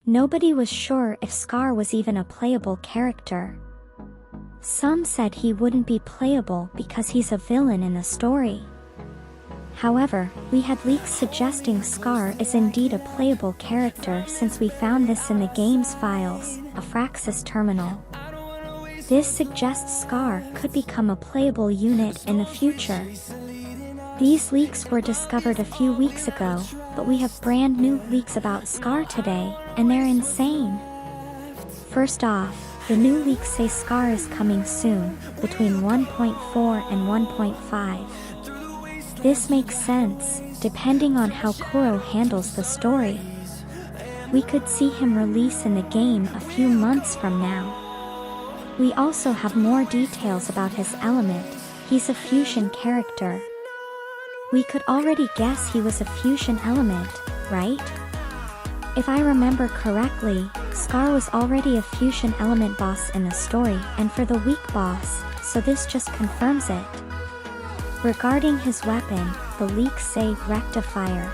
Nobody was sure if Scar was even a playable character. Some said he wouldn't be playable because he's a villain in the story. However, we had leaks suggesting Scar is indeed a playable character since we found this in the game's files, a Fraxis terminal. This suggests Scar could become a playable unit in the future. These leaks were discovered a few weeks ago, but we have brand new leaks about Scar today, and they're insane. First off, the new leaks say Scar is coming soon, between 1.4 and 1.5. This makes sense, depending on how Kuro handles the story. We could see him release in the game a few months from now. We also have more details about his element. He's a fusion character. We could already guess he was a fusion element, right? If I remember correctly, Scar was already a fusion element boss in the story and for the weak boss, so this just confirms it. Regarding his weapon, the leaks say rectifier.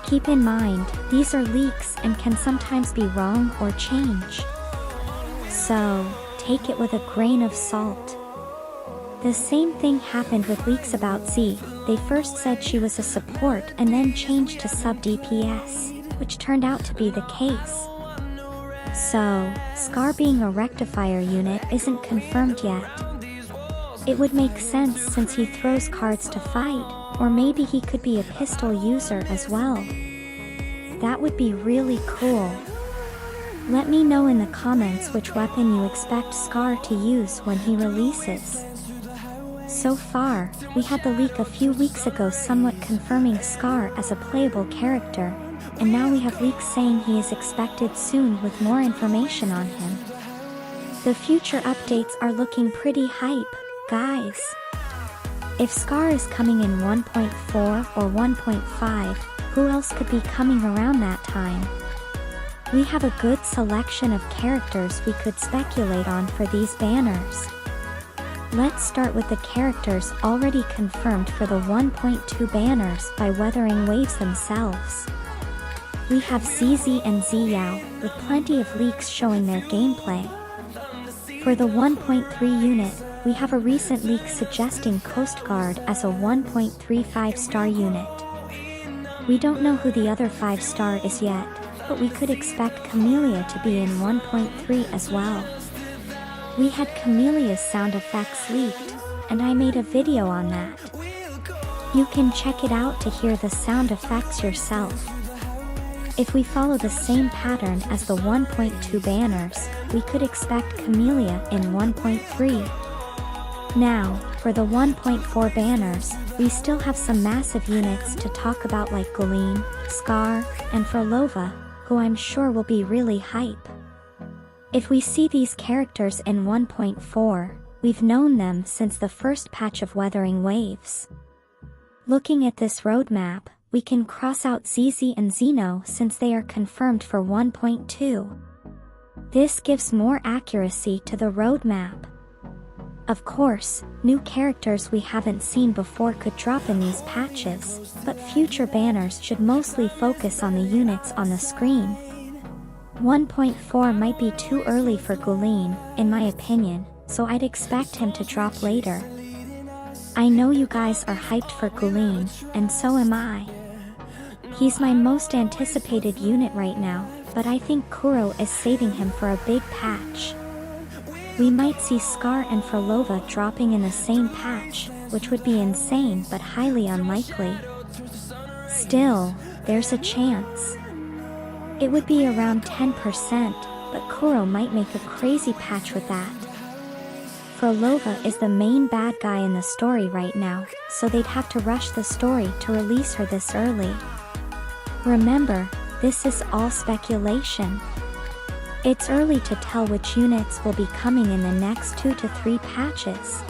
Keep in mind, these are leaks and can sometimes be wrong or change. So, take it with a grain of salt. The same thing happened with leaks about Z. They first said she was a support and then changed to sub DPS, which turned out to be the case. So, Scar being a rectifier unit isn't confirmed yet. It would make sense since he throws cards to fight, or maybe he could be a pistol user as well. That would be really cool. Let me know in the comments which weapon you expect Scar to use when he releases. So far, we had the leak a few weeks ago somewhat confirming Scar as a playable character, and now we have leaks saying he is expected soon with more information on him. The future updates are looking pretty hype, guys. If Scar is coming in 1.4 or 1.5, who else could be coming around that time? We have a good selection of characters we could speculate on for these banners. Let's start with the characters already confirmed for the 1.2 banners by Wuthering Waves themselves. We have ZZ and Ziyao, with plenty of leaks showing their gameplay. For the 1.3 unit, we have a recent leak suggesting Coast Guard as a 1.35 star unit. We don't know who the other 5-star is yet, but we could expect Camellia to be in 1.3 as well. We had Camelia's sound effects leaked, and I made a video on that. You can check it out to hear the sound effects yourself. If we follow the same pattern as the 1.2 banners, we could expect Camellia in 1.3. Now, for the 1.4 banners, we still have some massive units to talk about like Gulene, Scar, and Frolova, who I'm sure will be really hype. If we see these characters in 1.4, we've known them since the first patch of Wuthering Waves. Looking at this roadmap, we can cross out ZZ and Xeno since they are confirmed for 1.2. This gives more accuracy to the roadmap. Of course, new characters we haven't seen before could drop in these patches, but future banners should mostly focus on the units on the screen. 1.4 might be too early for Gulene, in my opinion, so I'd expect him to drop later. I know you guys are hyped for Gulene, and so am I. He's my most anticipated unit right now, but I think Kuro is saving him for a big patch. We might see Scar and Frolova dropping in the same patch, which would be insane but highly unlikely. Still, there's a chance. It would be around 10%, but Kuro might make a crazy patch with that. Frolova is the main bad guy in the story right now, so they'd have to rush the story to release her this early. Remember, this is all speculation. It's early to tell which units will be coming in the next 2 to 3 patches.